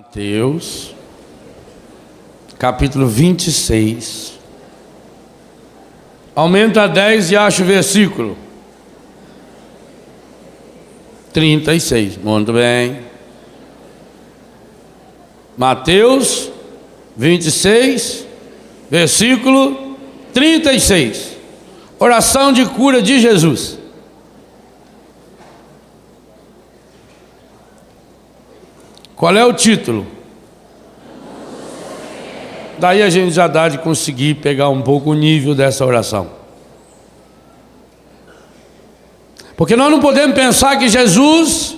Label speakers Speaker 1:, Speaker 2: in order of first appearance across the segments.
Speaker 1: Mateus, capítulo 26. Aumenta a 10 e acha o versículo 36. Muito bem. Mateus 26, versículo 36. Oração de cura de Jesus. Qual é o título? Daí a gente já dá de conseguir pegar um pouco o nível dessa oração. Porque nós não podemos pensar que Jesus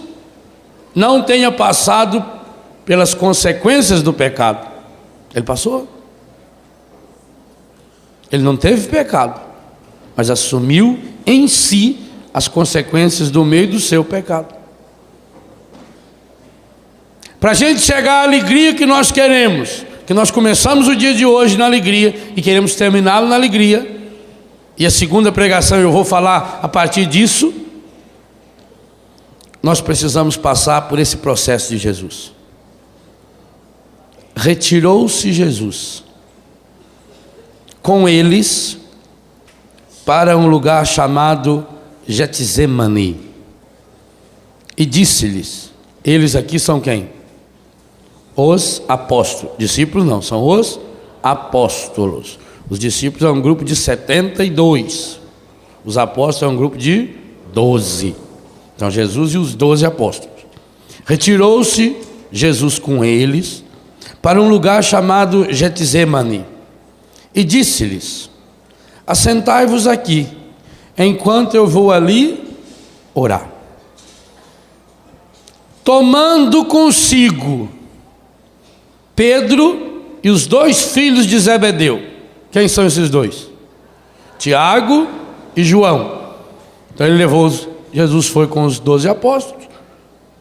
Speaker 1: não tenha passado pelas consequências do pecado. Ele passou. Ele não teve pecado, mas assumiu em si as consequências do meio do seu pecado. Para a gente chegar à alegria que nós queremos, que nós começamos o dia de hoje na alegria e queremos terminá-lo na alegria, e a segunda pregação eu vou falar a partir disso, nós precisamos passar por esse processo de Jesus. Retirou-se Jesus com eles para um lugar chamado Getsemane e disse-lhes, eles aqui são quem? Os apóstolos. Discípulos não, são os apóstolos. Os discípulos é um grupo de 72. Os apóstolos é um grupo de 12. Então Jesus e os 12 apóstolos. Retirou-se Jesus com eles para um lugar chamado Getsemane e disse-lhes, assentai-vos aqui, enquanto eu vou ali orar. Tomando consigo Pedro e os dois filhos de Zebedeu. Quem são esses dois? Tiago e João. Então ele levou, Jesus foi com os 12 apóstolos,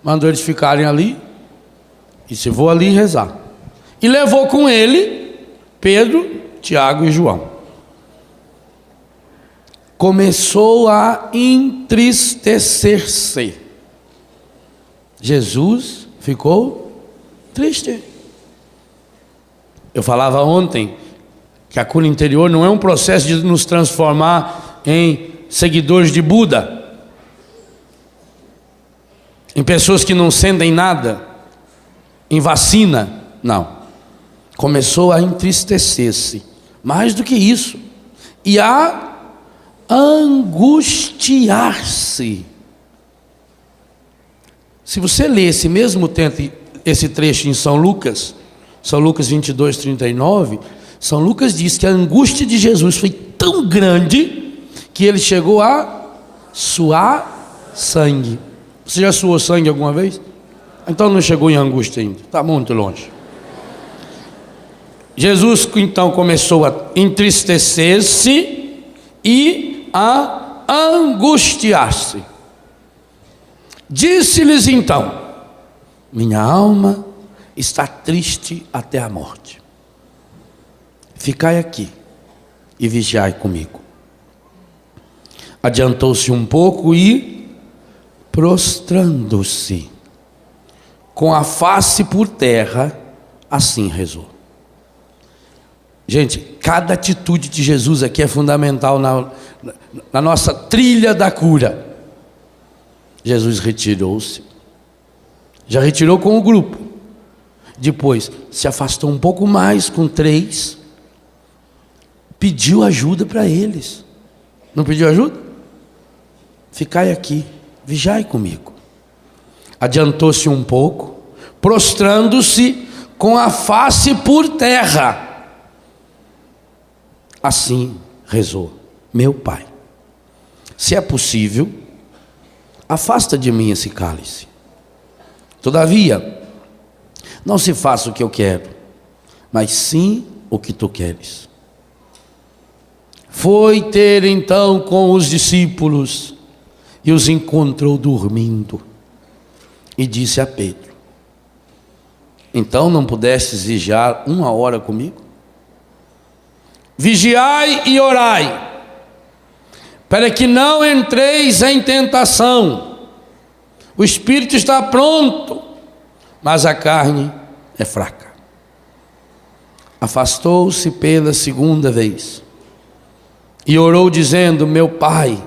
Speaker 1: mandou eles ficarem ali, e se vou ali rezar. E levou com ele Pedro, Tiago e João. Começou a entristecer-se. Jesus ficou triste. Eu falava ontem que a cura interior não é um processo de nos transformar em seguidores de Buda, em pessoas que não sentem nada, em vacina, não. Começou a entristecer-se, mais do que isso, e a angustiar-se. Se você ler esse mesmo esse trecho em São Lucas 22, 39, São Lucas diz que a angústia de Jesus foi tão grande que ele chegou a suar sangue. Você já suou sangue alguma vez? Então não chegou em angústia ainda, está muito longe. Jesus então começou a entristecer-se e a angustiar-se. Disse-lhes então, minha alma está triste até a morte. Ficai aqui e vigiai comigo. Adiantou-se um pouco e, prostrando-se, com a face por terra, assim rezou. Gente, cada atitude de Jesus aqui é fundamental na nossa trilha da cura. Jesus retirou-se, já retirou com o grupo. Depois se afastou um pouco mais com 3, pediu ajuda para eles. Não pediu ajuda? Ficai aqui, vigiai comigo. Adiantou-se um pouco, prostrando-se com a face por terra. Assim rezou, meu Pai, se é possível, afasta de mim esse cálice. Todavia, não se faça o que eu quero, mas sim o que tu queres. Foi ter então com os discípulos e os encontrou dormindo. E disse a Pedro, então não pudestes vigiar 1 hora comigo? Vigiai e orai, para que não entreis em tentação. O espírito está pronto, mas a carne é fraca. Afastou-se pela segunda vez e orou dizendo: meu pai,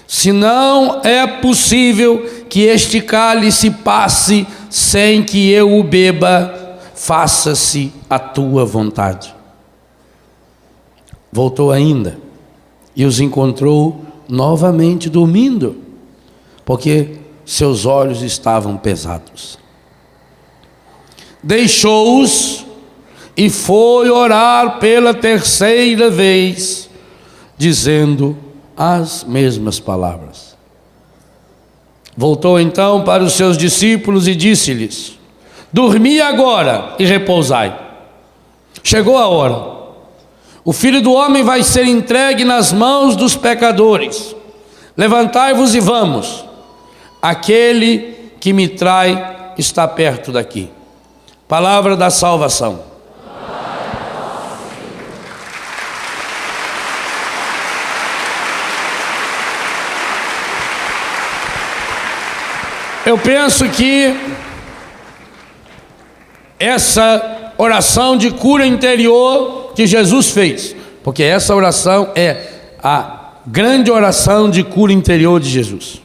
Speaker 1: se não é possível que este cálice passe sem que eu o beba, faça-se a tua vontade. Voltou ainda e os encontrou novamente dormindo, porque seus olhos estavam pesados. Deixou-os e foi orar pela terceira vez, dizendo as mesmas palavras. Voltou então para os seus discípulos e disse-lhes: dormi agora e repousai. Chegou a hora. O Filho do Homem vai ser entregue nas mãos dos pecadores. Levantai-vos e vamos. Aquele que me trai está perto daqui. Palavra da salvação. Eu penso que essa oração de cura interior que Jesus fez, porque essa oração é a grande oração de cura interior de Jesus.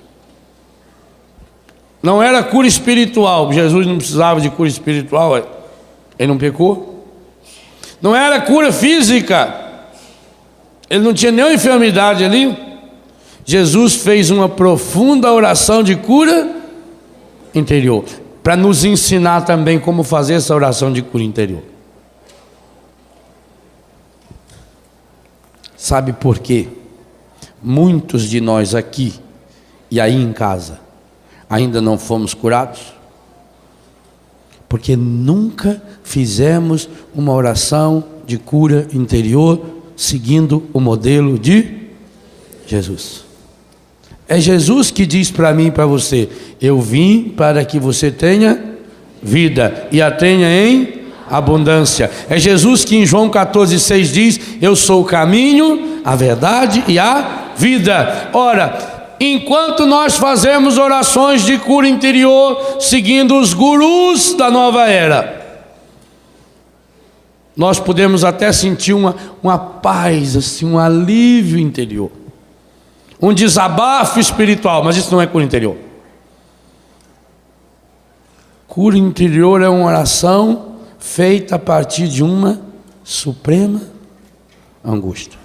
Speaker 1: Não era cura espiritual, Jesus não precisava de cura espiritual, ele não pecou. Não era cura física, ele não tinha nenhuma enfermidade ali. Jesus fez uma profunda oração de cura interior, para nos ensinar também como fazer essa oração de cura interior. Sabe por quê? Muitos de nós aqui e aí em casa ainda não fomos curados? Porque nunca fizemos uma oração de cura interior seguindo o modelo de Jesus. É Jesus que diz para mim e para você: eu vim para que você tenha vida e a tenha em abundância. É Jesus que em João 14,6 diz: eu sou o caminho, a verdade e a vida. Ora, enquanto nós fazemos orações de cura interior seguindo os gurus da nova era, nós podemos até sentir uma paz, assim, um alívio interior, um desabafo espiritual, mas isso não é cura interior. Cura interior é uma oração feita a partir de uma suprema angústia.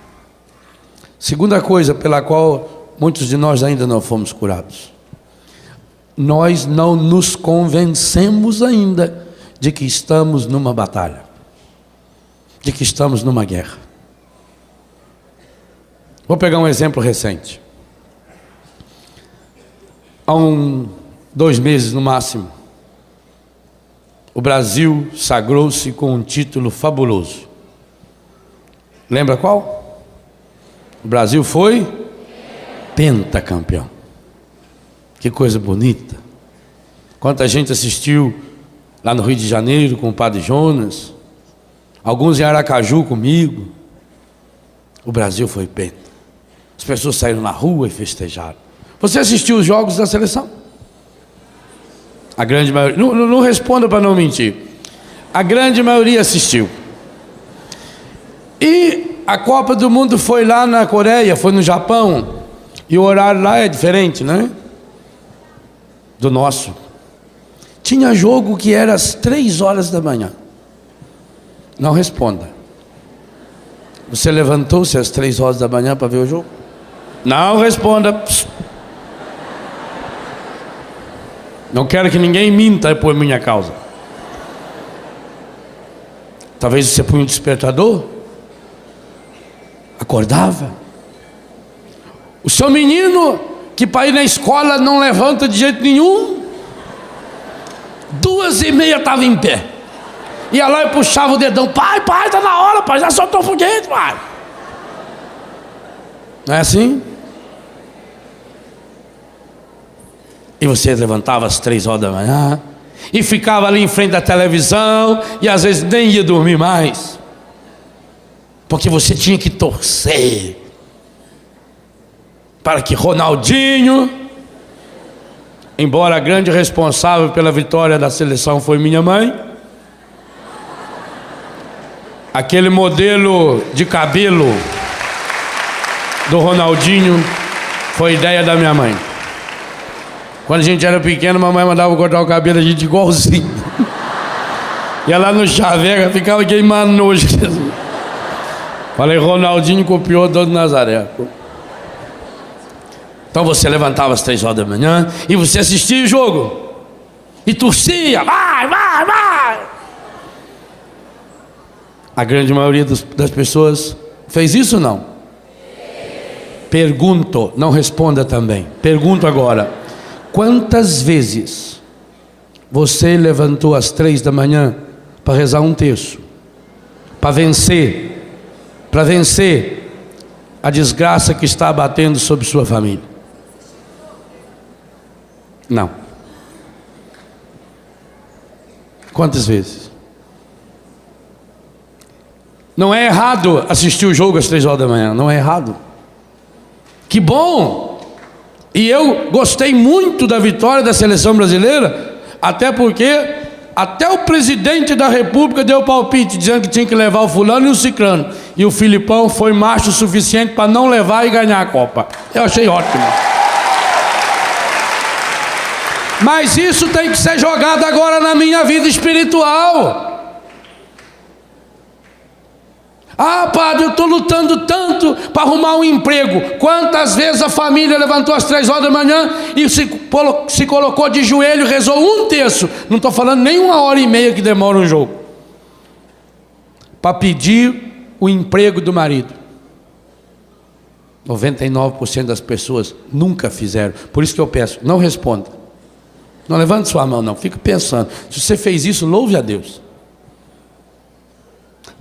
Speaker 1: Segunda coisa pela qual muitos de nós ainda não fomos curados: nós não nos convencemos ainda de que estamos numa batalha, de que estamos numa guerra. Vou pegar um exemplo recente. Há 2 meses no máximo, o Brasil sagrou-se com um título fabuloso. Lembra qual? O Brasil foi pentacampeão. Que coisa bonita. Quanta gente assistiu lá no Rio de Janeiro com o Padre Jonas, alguns em Aracaju comigo. O Brasil foi penta. As pessoas saíram na rua e festejaram. Você assistiu os jogos da seleção? A grande maioria, não responda para não mentir. A grande maioria assistiu. E a Copa do Mundo foi lá na Coreia, foi no Japão. E o horário lá é diferente, né? Do nosso. Tinha jogo que era às 3 horas da manhã. Não responda. Você levantou-se às 3 horas da manhã para ver o jogo? Não responda. Psst. Não quero que ninguém minta por minha causa. Talvez você punha um despertador, acordava. O seu menino, que para ir na escola não levanta de jeito nenhum, 2h30 estava em pé. Ia lá e puxava o dedão: pai, está na hora, pai, já soltou o foguete, pai. Não é assim? E você levantava às 3 horas da manhã e ficava ali em frente da televisão e às vezes nem ia dormir mais, porque você tinha que torcer para que Ronaldinho, embora a grande responsável pela vitória da seleção foi minha mãe, Aquele modelo de cabelo do Ronaldinho foi ideia da minha mãe. Quando a gente era pequeno, mamãe mandava cortar o cabelo a gente igualzinho. Ia lá no chaveiro, ficava queimando nojo. Falei, Ronaldinho copiou do Nazaré. Então você levantava às 3 horas da manhã e você assistia o jogo. E torcia, vai, vai, vai. A grande maioria das pessoas fez isso ou não? Pergunto, não responda também. Pergunto agora. Quantas vezes você levantou às 3 da manhã para rezar um terço? Para vencer a desgraça que está abatendo sobre sua família? Não. Quantas vezes? Não é errado assistir o jogo às 3 horas da manhã, não é errado. Que bom! E eu gostei muito da vitória da seleção brasileira, até porque até o presidente da república deu palpite, dizendo que tinha que levar o fulano e o ciclano. E o Filipão foi macho o suficiente para não levar e ganhar a Copa. Eu achei ótimo. Mas isso tem que ser jogado agora na minha vida espiritual. Ah, padre, eu estou lutando tanto para arrumar um emprego. Quantas vezes a família levantou às 3 horas da manhã e se colocou de joelho, rezou um terço. Não estou falando nem 1h30 que demora um jogo, para pedir o emprego do marido. 99% das pessoas nunca fizeram. Por isso que eu peço, não responda. Não levante sua mão, não. Fica pensando. Se você fez isso, louve a Deus.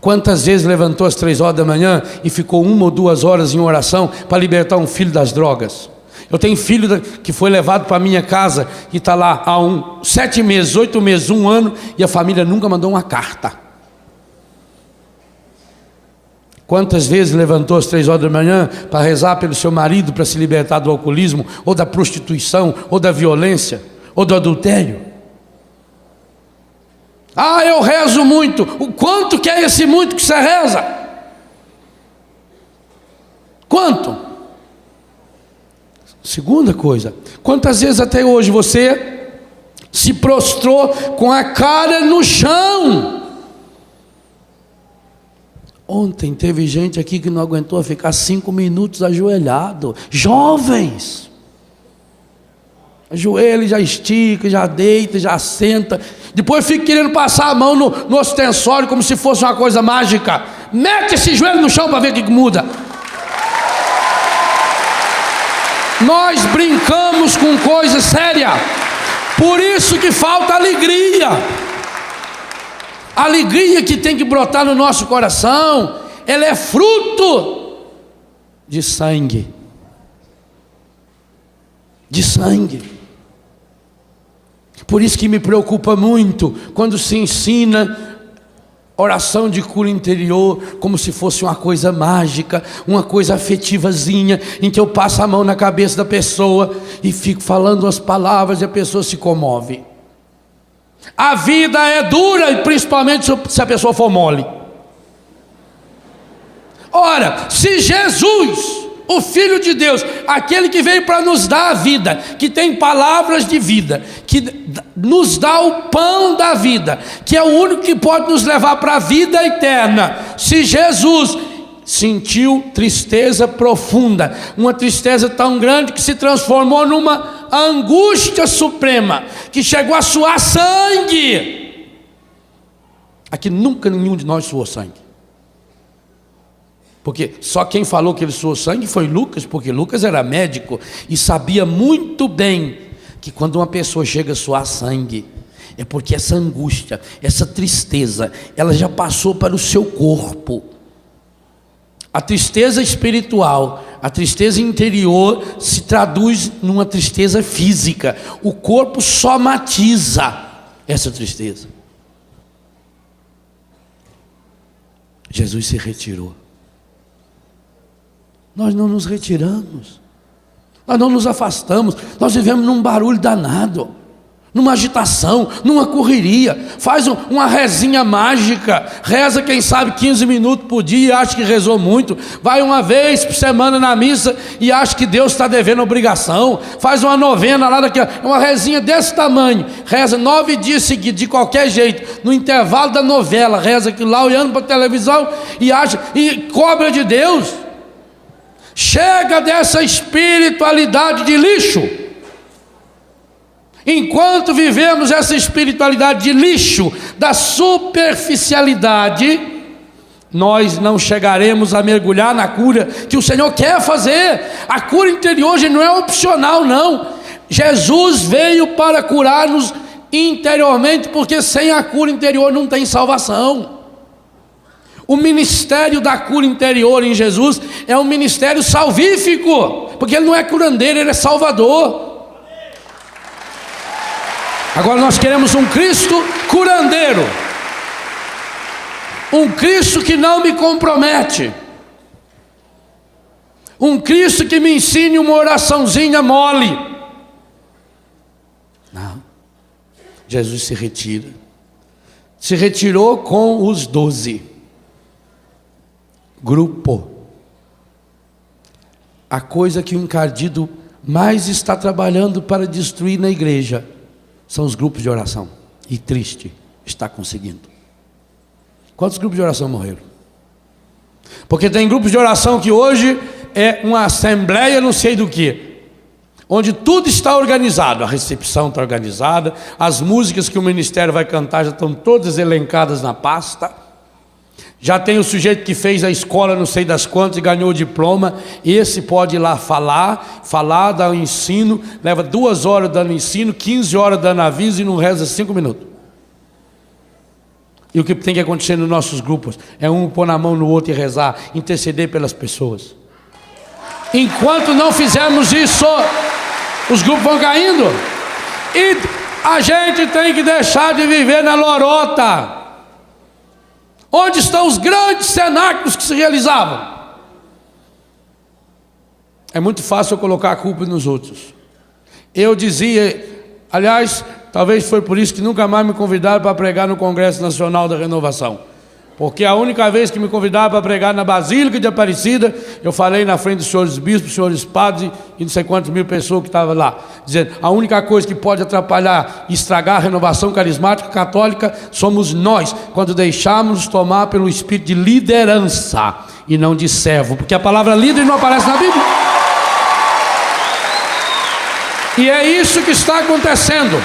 Speaker 1: Quantas vezes levantou às 3 horas da manhã e ficou 1 ou 2 horas em oração para libertar um filho das drogas? Eu tenho filho que foi levado para a minha casa e está lá há 7 meses, 8 meses, 1 ano, e a família nunca mandou uma carta. Quantas vezes levantou às 3 horas da manhã para rezar pelo seu marido para se libertar do alcoolismo, ou da prostituição, ou da violência, ou do adultério? Ah, eu rezo muito. O quanto que é esse muito que você reza? Quanto? Segunda coisa, quantas vezes até hoje você se prostrou com a cara no chão? Ontem teve gente aqui que não aguentou ficar 5 minutos ajoelhado. Jovens. Ajoelha, já estica, já deita, já senta. Depois fica querendo passar a mão no ostensório como se fosse uma coisa mágica. Mete esse joelho no chão para ver o que muda. Nós brincamos com coisa séria. Por isso que falta alegria. A alegria que tem que brotar no nosso coração, ela é fruto de sangue. De sangue. Por isso que me preocupa muito quando se ensina oração de cura interior como se fosse uma coisa mágica, uma coisa afetivazinha, em que eu passo a mão na cabeça da pessoa e fico falando as palavras e a pessoa se comove. A vida é dura, e principalmente se a pessoa for mole. Ora, se Jesus, o Filho de Deus, aquele que veio para nos dar a vida, que tem palavras de vida, que nos dá o pão da vida, que é o único que pode nos levar para a vida eterna. Se Jesus sentiu tristeza profunda, uma tristeza tão grande que se transformou numa angústia suprema, que chegou a suar sangue. Aqui nunca nenhum de nós suou sangue. Porque só quem falou que ele suou sangue foi Lucas, porque Lucas era médico e sabia muito bem que quando uma pessoa chega a suar sangue, é porque essa angústia, essa tristeza, ela já passou para o seu corpo. A tristeza espiritual, a tristeza interior se traduz numa tristeza física. O corpo somatiza essa tristeza. Jesus se retirou. Nós não nos retiramos, nós não nos afastamos, nós vivemos num barulho danado. numa agitação, numa correria. Faz uma rezinha mágica, reza quem sabe 15 minutos por dia e acha que rezou muito. Vai uma vez por semana na missa e acha que Deus está devendo obrigação. Faz uma novena lá uma rezinha desse tamanho, reza 9 dias seguidos, de qualquer jeito, no intervalo da novela, reza aquilo lá, olhando para a televisão e acha, e cobra de Deus. Chega dessa espiritualidade de lixo. Enquanto vivemos essa espiritualidade de lixo, da superficialidade, nós não chegaremos a mergulhar na cura que o Senhor quer fazer. A cura interior não é opcional, não. Jesus veio para curar-nos interiormente, porque sem a cura interior não tem salvação. O ministério da cura interior em Jesus é um ministério salvífico, porque ele não é curandeiro, ele é salvador. Agora nós queremos um Cristo curandeiro, um Cristo que não me compromete, um Cristo que me ensine uma oraçãozinha mole. Não, Jesus se retira, se retirou com os 12, grupo. A coisa que o encardido mais está trabalhando para destruir na igreja são os grupos de oração. E triste, está conseguindo. Quantos grupos de oração morreram? Porque tem grupos de oração que hoje é uma assembleia não sei do que, onde tudo está organizado. A recepção está organizada, as músicas que o ministério vai cantar já estão todas elencadas na pasta. Já tem o sujeito que fez a escola não sei das quantas e ganhou o diploma. Esse pode ir lá falar, dar o ensino. Leva 2 horas dando ensino, 15 horas dando aviso e não reza 5 minutos. E o que tem que acontecer nos nossos grupos é um pôr na mão no outro e rezar, interceder pelas pessoas. Enquanto não fizermos isso, os grupos vão caindo. E a gente tem que deixar de viver na lorota. Onde estão os grandes cenáculos que se realizavam? É muito fácil eu colocar a culpa nos outros. Eu dizia, aliás, talvez foi por isso que nunca mais me convidaram para pregar no Congresso Nacional da Renovação. Porque a única vez que me convidaram para pregar na Basílica de Aparecida, eu falei na frente dos senhores bispos, senhores padres e não sei quantas mil pessoas que estavam lá, dizendo, a única coisa que pode atrapalhar e estragar a renovação carismática católica somos nós, quando deixarmos tomar pelo espírito de liderança e não de servo, porque a palavra líder não aparece na Bíblia. E é isso que está acontecendo.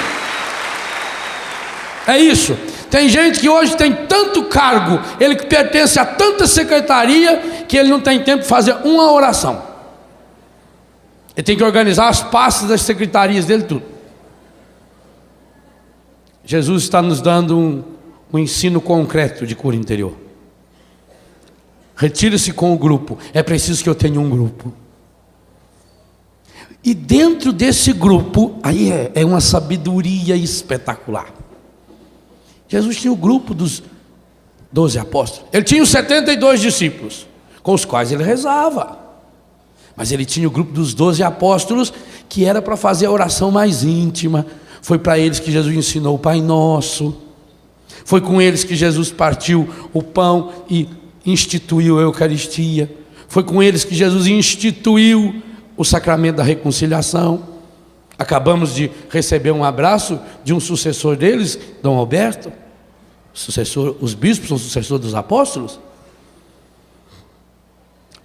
Speaker 1: É isso. Tem gente que hoje tem tanto cargo, ele que pertence a tanta secretaria, que ele não tem tempo de fazer uma oração. Ele tem que organizar as pastas das secretarias dele, tudo. Jesus está nos dando um ensino concreto de cura interior. Retire-se com o grupo. É preciso que eu tenha um grupo. E dentro desse grupo, aí é uma sabedoria espetacular. Jesus tinha o grupo dos 12 apóstolos. Ele tinha os 72 discípulos, com os quais ele rezava. Mas ele tinha o grupo dos 12 apóstolos, que era para fazer a oração mais íntima. Foi para eles que Jesus ensinou o Pai Nosso. Foi com eles que Jesus partiu o pão e instituiu a Eucaristia. Foi com eles que Jesus instituiu o sacramento da reconciliação. Acabamos de receber um abraço de um sucessor deles, Dom Alberto. Os bispos são sucessores dos apóstolos.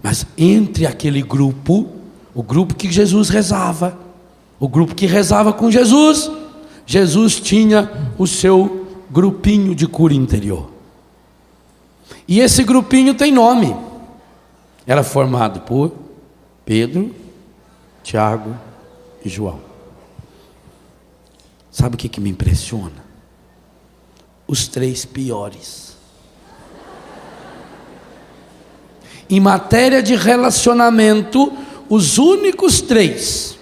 Speaker 1: Mas entre aquele grupo, o grupo que Jesus rezava, o grupo que rezava com Jesus, Jesus tinha o seu grupinho de cura interior. E esse grupinho tem nome. Era formado por Pedro, Tiago e João. Sabe o que me impressiona? Os 3 piores. Em matéria de relacionamento, os únicos 3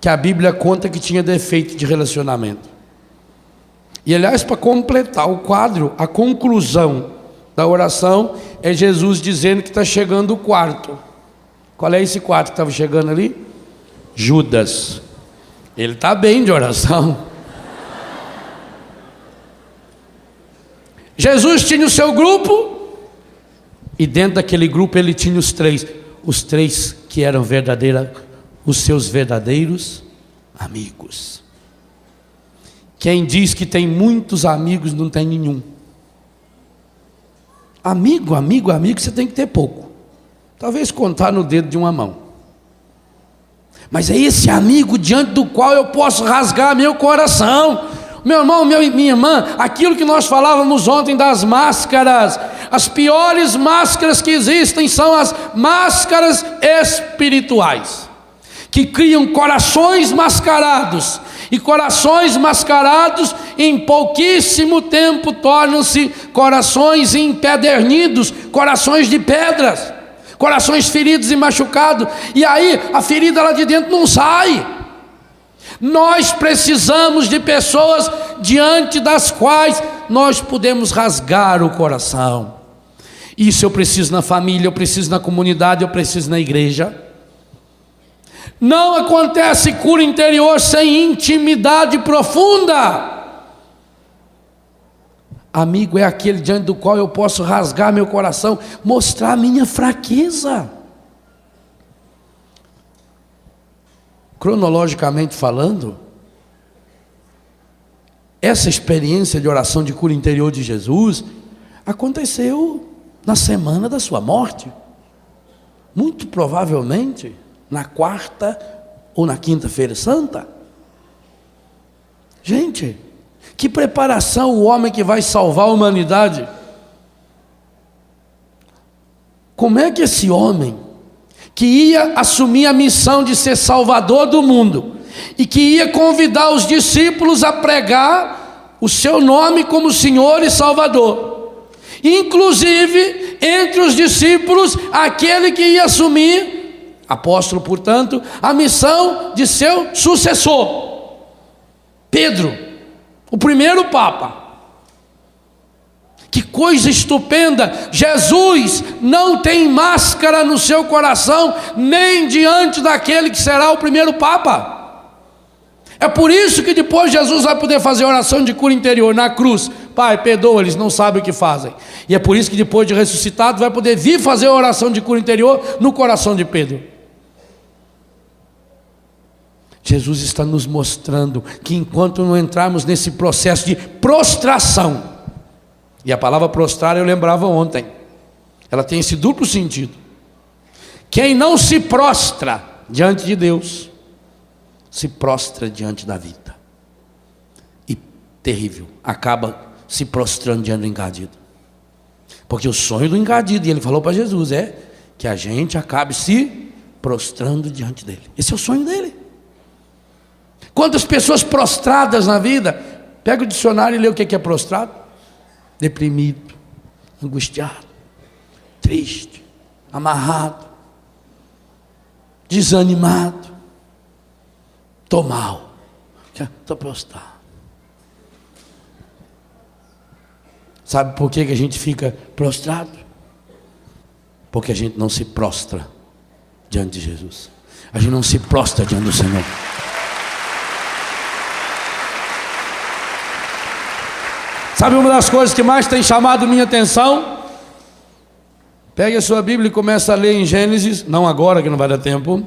Speaker 1: que a Bíblia conta que tinha defeito de relacionamento. E aliás, para completar o quadro, a conclusão da oração é Jesus dizendo que está chegando o quarto. Qual é esse quarto que estava chegando ali? Judas. Ele está bem de oração. Jesus tinha o seu grupo, e dentro daquele grupo ele tinha os três que eram os seus verdadeiros amigos. Quem diz que tem muitos amigos não tem nenhum. Amigo, você tem que ter pouco. Talvez contar no dedo de uma mão. Mas é esse amigo diante do qual eu posso rasgar meu coração. Meu irmão, minha irmã, aquilo que nós falávamos ontem das máscaras, as piores máscaras que existem são as máscaras espirituais, que criam corações mascarados, e corações mascarados em pouquíssimo tempo tornam-se corações empedernidos, corações de pedras, corações feridos e machucados, e aí a ferida lá de dentro não sai. Nós precisamos de pessoas diante das quais nós podemos rasgar o coração. Isso eu preciso na família, eu preciso na comunidade, eu preciso na igreja. Não acontece cura interior sem intimidade profunda. Amigo é aquele diante do qual eu posso rasgar meu coração, mostrar a minha fraqueza. Cronologicamente falando, essa experiência de oração de cura interior de Jesus aconteceu na semana da sua morte. Muito provavelmente na quarta ou na quinta-feira santa. Gente, que preparação o homem que vai salvar a humanidade. Como é que esse homem, que ia assumir a missão de ser salvador do mundo, e que ia convidar os discípulos a pregar o seu nome como Senhor e Salvador, inclusive entre os discípulos, aquele que ia assumir, apóstolo portanto, a missão de seu sucessor, Pedro, o primeiro Papa. Que coisa estupenda! Jesus não tem máscara no seu coração, nem diante daquele que será o primeiro Papa. É por isso que depois Jesus vai poder fazer oração de cura interior na cruz. Pai, perdoa, eles não sabem o que fazem. E é por isso que depois de ressuscitado vai poder vir fazer a oração de cura interior no coração de Pedro. Jesus está nos mostrando que enquanto não entrarmos nesse processo de prostração, e a palavra prostrar eu lembrava ontem, ela tem esse duplo sentido. Quem não se prostra diante de Deus, se prostra diante da vida, e terrível, acaba se prostrando diante do engadido. Porque o sonho do engadido, e ele falou para Jesus, é que a gente acabe se prostrando diante dele. Esse é o sonho dele. Quantas pessoas prostradas na vida? Pega o dicionário e lê o que é prostrado. Deprimido, angustiado, triste, amarrado, desanimado, estou mal, estou prostrado. Sabe por que a gente fica prostrado? Porque a gente não se prostra diante de Jesus. A gente não se prostra diante do Senhor. Sabe uma das coisas que mais tem chamado minha atenção? Pegue a sua Bíblia e comece a ler em Gênesis, não agora que não vai dar tempo.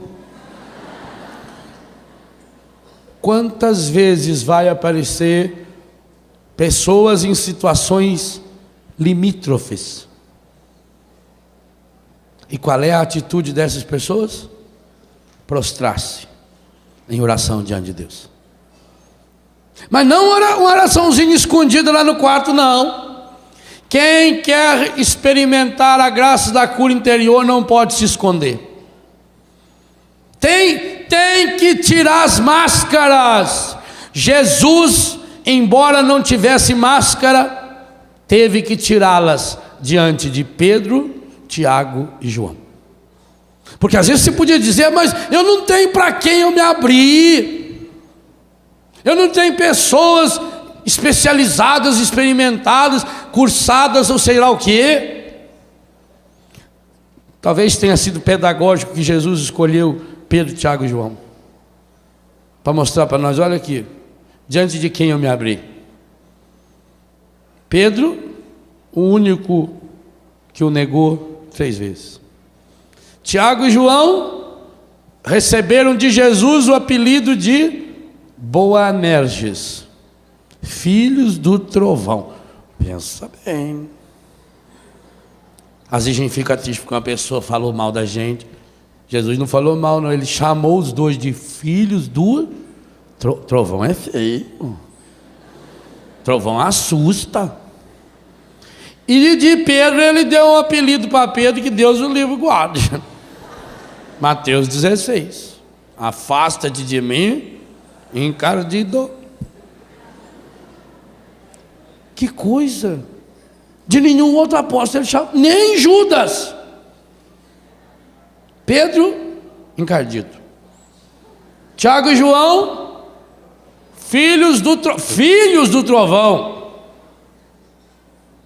Speaker 1: Quantas vezes vai aparecer pessoas em situações limítrofes? E qual é a atitude dessas pessoas? Prostrar-se em oração diante de Deus. Mas não uma oraçãozinha escondida lá no quarto, não. Quem quer experimentar a graça da cura interior não pode se esconder. Tem que tirar as máscaras. Jesus, embora não tivesse máscara, teve que tirá-las diante de Pedro, Tiago e João. Porque às vezes você podia dizer, mas eu não tenho para quem eu me abrir. Eu não tenho pessoas especializadas, experimentadas, cursadas ou sei lá o quê. Talvez tenha sido pedagógico que Jesus escolheu Pedro, Tiago e João. para mostrar para nós, olha aqui, diante de quem eu me abri. Pedro, o único que o negou 3 vezes. Tiago e João receberam de Jesus o apelido de Boanerges, filhos do trovão. Pensa bem. Às vezes a gente fica triste porque uma pessoa falou mal da gente. Jesus não falou mal, não. Ele chamou os dois de filhos do trovão. É feio. Trovão assusta. E de Pedro ele deu um apelido para Pedro que Deus o livre guarde. Mateus 16. Afasta-te de mim, encardido. Que coisa! De nenhum outro apóstolo ele chama, nem Judas. Pedro, encardido. Tiago e João, filhos do trovão.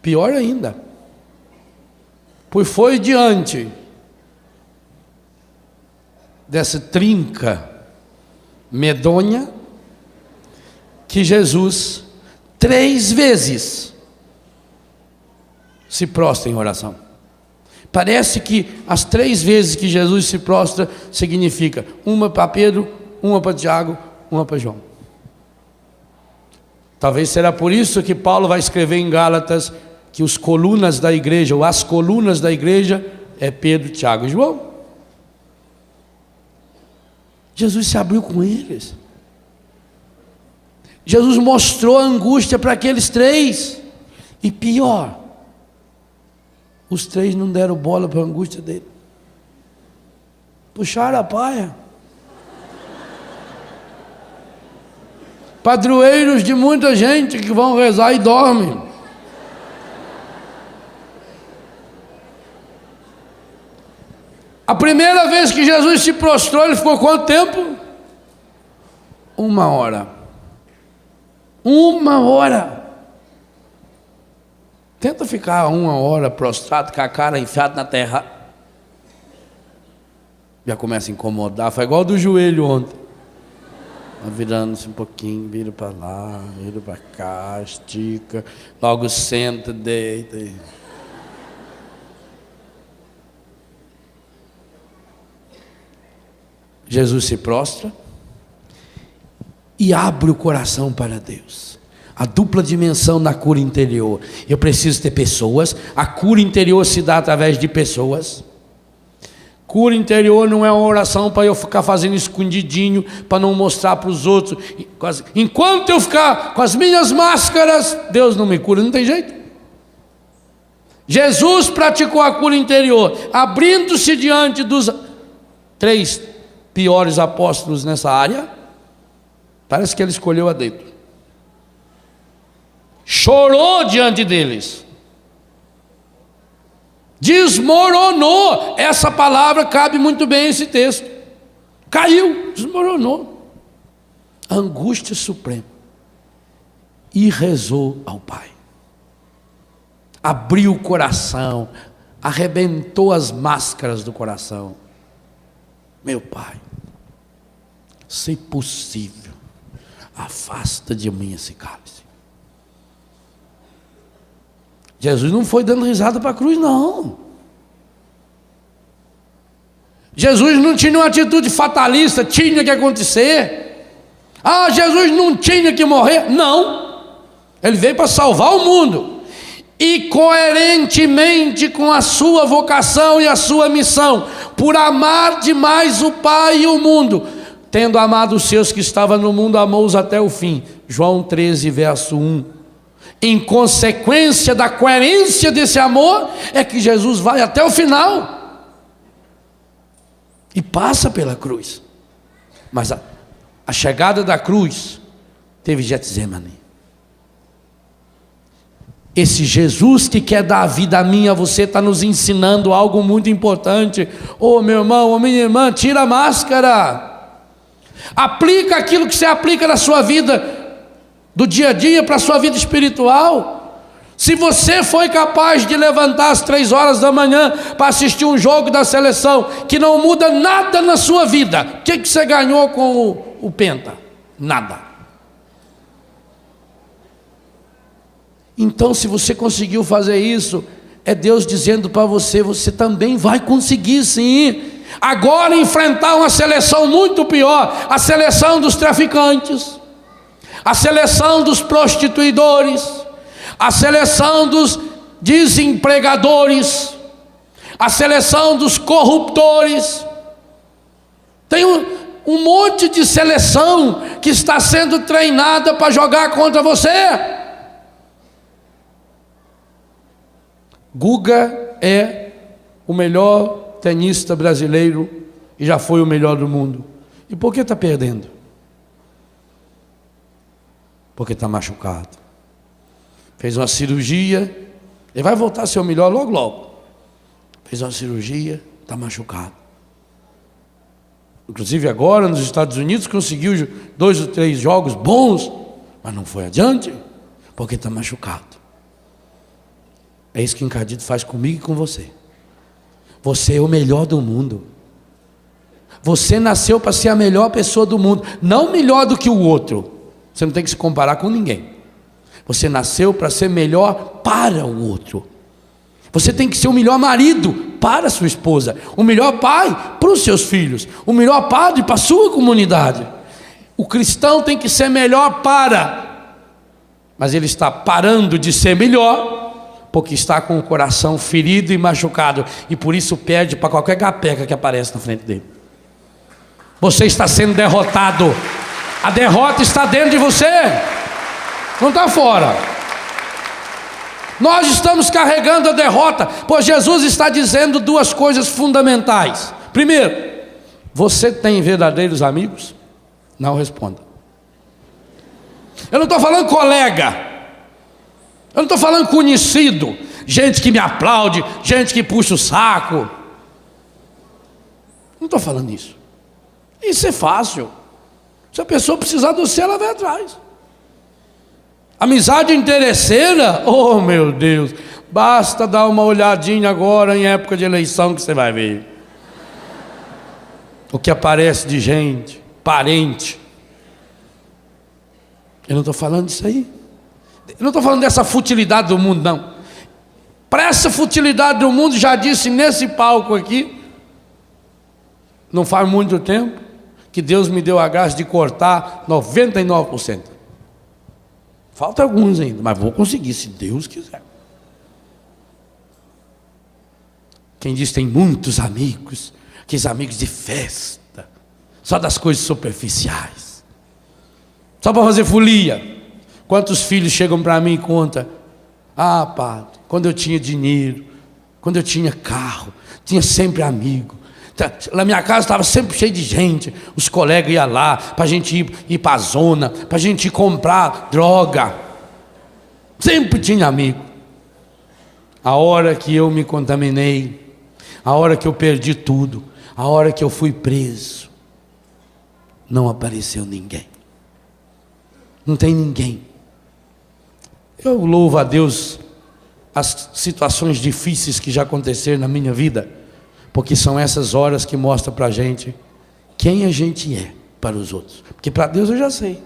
Speaker 1: Pior ainda, pois foi diante dessa trinca medonha que Jesus 3 vezes se prostra em oração. Parece que as 3 vezes que Jesus se prostra significa uma para Pedro, uma para Tiago, uma para João. Talvez será por isso que Paulo vai escrever em Gálatas que as colunas da igreja é Pedro, Tiago e João. Jesus se abriu com eles. Jesus mostrou a angústia para aqueles 3. E pior, os 3 não deram bola para a angústia dele. Puxaram a paia. Padroeiros de muita gente que vão rezar e dormem. A primeira vez que Jesus se prostrou, ele ficou quanto tempo? 1 hora. 1 hora. Tenta ficar 1 hora prostrado, com a cara enfiada na terra. Já começa a incomodar. Foi igual do joelho ontem. Virando-se um pouquinho, vira para lá, vira para cá, estica. Logo senta, deita. Jesus se prostra e abre o coração para Deus. A dupla dimensão da cura interior. Eu preciso ter pessoas. A cura interior se dá através de pessoas. Cura interior não é uma oração para eu ficar fazendo escondidinho, para não mostrar para os outros. Enquanto eu ficar com as minhas máscaras, Deus não me cura, não tem jeito. Jesus praticou a cura interior, abrindo-se diante dos 3 piores apóstolos nessa área. Parece que ele escolheu a dedo. Chorou diante deles. Desmoronou. Essa palavra cabe muito bem a esse texto. Caiu, desmoronou. Angústia suprema. E rezou ao Pai. Abriu o coração, arrebentou as máscaras do coração. Meu Pai, se possível, afasta de mim esse cálice. Jesus não foi dando risada para a cruz, não. Jesus não tinha uma atitude fatalista, tinha que acontecer. Jesus não tinha que morrer. Não. Ele veio para salvar o mundo. E coerentemente com a sua vocação e a sua missão, por amar demais o Pai e o mundo, tendo amado os seus que estavam no mundo, amou-os até o fim. João 13, verso 1. Em consequência da coerência desse amor, é que Jesus vai até o final e passa pela cruz. Mas a chegada da cruz teve Getsemane. Esse Jesus que quer dar a vida a mim e a você está nos ensinando algo muito importante. Meu irmão, minha irmã, tira a máscara. Aplica aquilo que você aplica na sua vida do dia a dia para a sua vida espiritual. Se você foi capaz de levantar às 3 horas da manhã para assistir um jogo da seleção que não muda nada na sua vida, o que você ganhou com o Penta? Nada. Então, se você conseguiu fazer isso, é Deus dizendo para você, você também vai conseguir sim. Agora enfrentar uma seleção muito pior, a seleção dos traficantes, a seleção dos prostituidores, a seleção dos desempregadores, a seleção dos corruptores. Tem um monte de seleção que está sendo treinada para jogar contra você. Guga é o melhor tenista brasileiro e já foi o melhor do mundo. E por que está perdendo? Porque está machucado. Fez uma cirurgia, ele vai voltar a ser o melhor logo logo. Fez uma cirurgia, está machucado. Inclusive agora nos Estados Unidos conseguiu 2 ou 3 jogos bons, mas não foi adiante, porque está machucado. É isso que o Encardido faz comigo e com você. Você é o melhor do mundo. Você nasceu para ser a melhor pessoa do mundo, não melhor do que o outro. Você não tem que se comparar com ninguém. Você nasceu para ser melhor para o outro. Você tem que ser o melhor marido para a sua esposa, o melhor pai para os seus filhos, o melhor padre para a sua comunidade. O cristão tem que ser melhor mas ele está parando de ser melhor porque está com o coração ferido e machucado, e por isso perde para qualquer gapeca que aparece na frente dele. Você está sendo derrotado. A derrota está dentro de você, não está fora. Nós estamos carregando a derrota, pois Jesus está dizendo 2 coisas fundamentais. Primeiro, você tem verdadeiros amigos? Não responda. Eu não estou falando colega, eu não estou falando conhecido, gente que me aplaude, gente que puxa o saco. Não estou falando isso. Isso é fácil. Se a pessoa precisar de você, ela vai atrás. Amizade interesseira, oh meu Deus, basta dar uma olhadinha agora em época de eleição que você vai ver o que aparece de gente, parente. Eu não estou falando disso aí. Eu não estou falando dessa futilidade do mundo, não. Para essa futilidade do mundo, já disse nesse palco aqui, não faz muito tempo, que Deus me deu a graça de cortar 99%. Falta alguns ainda, mas vou conseguir, se Deus quiser. Quem diz tem muitos amigos, aqueles amigos de festa, só das coisas superficiais, só para fazer folia. Quantos filhos chegam para mim e contam: ah, padre, quando eu tinha dinheiro, quando eu tinha carro, tinha sempre amigo. Na minha casa estava sempre cheio de gente, os colegas iam lá, para a gente ir para a zona, para a gente ir comprar droga. Sempre tinha amigo. A hora que eu me contaminei, a hora que eu perdi tudo, a hora que eu fui preso, não apareceu ninguém. Não tem ninguém. Eu louvo a Deus as situações difíceis que já aconteceram na minha vida, porque são essas horas que mostram para a gente quem a gente é para os outros. Porque para Deus eu já sei.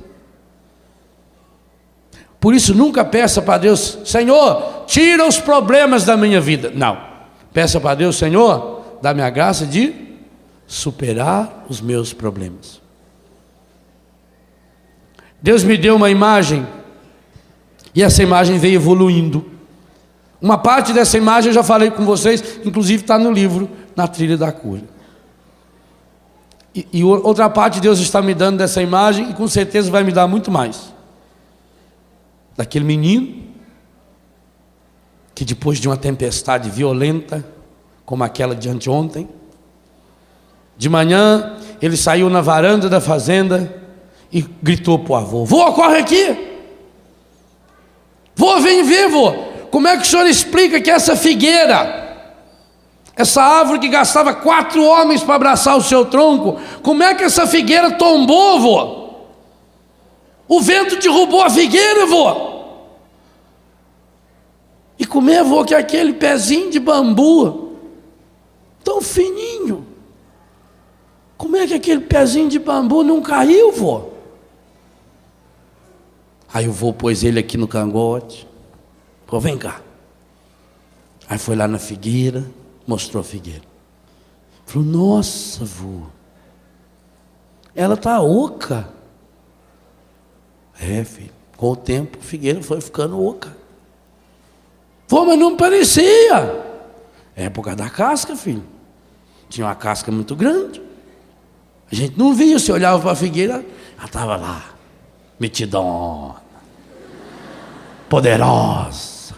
Speaker 1: Por isso nunca peça para Deus: Senhor, tira os problemas da minha vida. Não. Peça para Deus: Senhor, dá-me a graça de superar os meus problemas. Deus me deu uma imagem, e essa imagem veio evoluindo. Uma parte dessa imagem eu já falei com vocês, inclusive está no livro Na Trilha da Cura. E outra parte Deus está me dando dessa imagem, e com certeza vai me dar muito mais. Daquele menino que depois de uma tempestade violenta, como aquela de anteontem, de manhã ele saiu na varanda da fazenda e gritou para o avô: vô, corre aqui! Vô, vem ver, vô! Como é que o senhor explica que essa figueira, essa árvore que gastava 4 homens para abraçar o seu tronco, como é que essa figueira tombou, vô? O vento derrubou a figueira, vô. E como é, vô, que aquele pezinho de bambu, tão fininho, como é que aquele pezinho de bambu não caiu, vô? Aí o vô pôs ele aqui no cangote. Falou, vem cá. Aí foi lá na figueira, mostrou a figueira. Falou, nossa, vô, ela está oca. É, filho, com o tempo a figueira foi ficando oca. Vô, mas não parecia. É por causa da casca, filho. Tinha uma casca muito grande. A gente não via, se olhava para a figueira, ela estava lá, metidona, poderosa.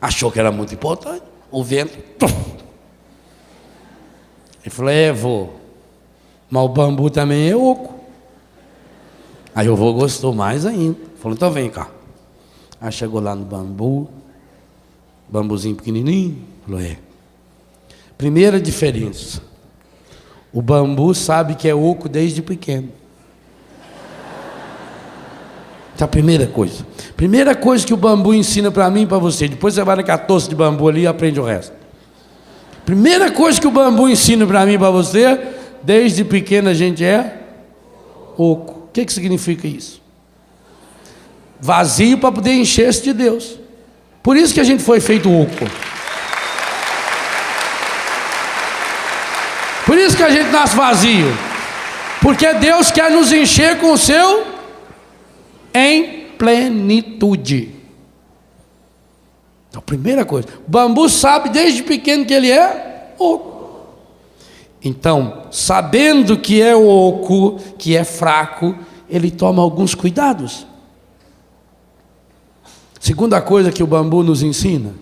Speaker 1: Achou que era muito importante. O vento. Ele falou, vô, mas o bambu também é oco. Aí o vô gostou mais ainda. Falou, então vem cá. Aí chegou lá no bambu, bambuzinho pequenininho. Falou, primeira diferença, o bambu sabe que é oco desde pequeno. Essa é a primeira coisa. Primeira coisa que o bambu ensina para mim e para você. Depois você vai na catoça de bambu ali e aprende o resto. Primeira coisa que o bambu ensina para mim e para você, desde pequeno a gente é oco. O que significa isso? Vazio para poder encher-se de Deus. Por isso que a gente foi feito oco. Por isso que a gente nasce vazio. Porque Deus quer nos encher com o seu em plenitude. Então, primeira coisa, o bambu sabe desde pequeno que ele é oco. Então, sabendo que é oco, que é fraco, ele toma alguns cuidados. Segunda coisa que o bambu nos ensina,